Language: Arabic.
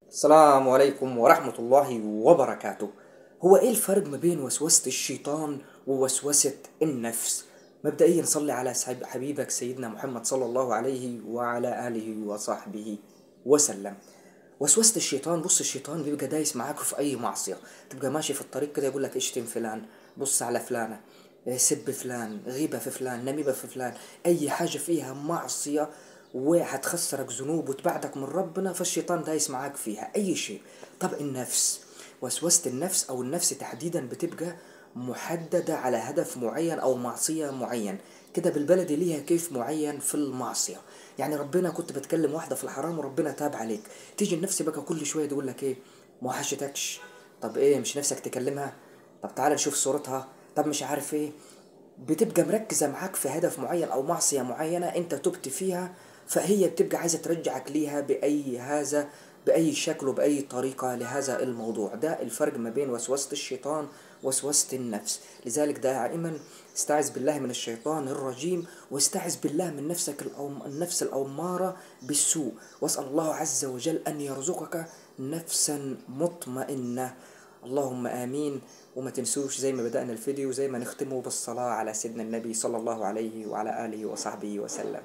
السلام عليكم ورحمة الله وبركاته. هو ايه الفرق ما بين وسوسة الشيطان ووسوسة النفس؟ مبدئيا صلي على حبيبك سيدنا محمد صلى الله عليه وعلى آله وصحبه وسلم. وسوسة الشيطان، بص الشيطان بيبقى دايس معاك في أي معصية. تبقى ماشي في الطريق كده يقول لك اشتم فلان، بص على فلانة، سب فلان، غيبة في فلان، نميمة في فلان، أي حاجة فيها معصية وهتخسرك ذنوب وتبعدك من ربنا، فالشيطان دايس معاك فيها أي شيء. طب النفس، وسوسة النفس أو النفس تحديدا بتبقى محددة على هدف معين أو معصية معين، كده بالبلدي ليها كيف معين في المعصية. يعني ربنا كنت بتكلم واحدة في الحرام وربنا تاب عليك، تيجي النفس بقى كل شوية تقول لك ايه؟ ما وحشتكش؟ طب ايه مش نفسك تكلمها؟ طب تعال نشوف صورتها، طب مش عارف ايه. بتبقى مركزة معاك في هدف معين أو معصية معينة أنت تبت فيها، فهي بتبقى عايزة ترجعك ليها بأي شكل وبأي طريقة لهذا الموضوع. ده الفرق ما بين وسوسة الشيطان وسوسة النفس. لذلك دائما استعذ بالله من الشيطان الرجيم، واستعذ بالله من النفس الأمارة بالسوء، واسأل الله عز وجل أن يرزقك نفسا مطمئنة. اللهم آمين. وما تنسوش زي ما بدأنا الفيديو زي ما نختمه بالصلاة على سيدنا النبي صلى الله عليه وعلى آله وصحبه وسلم.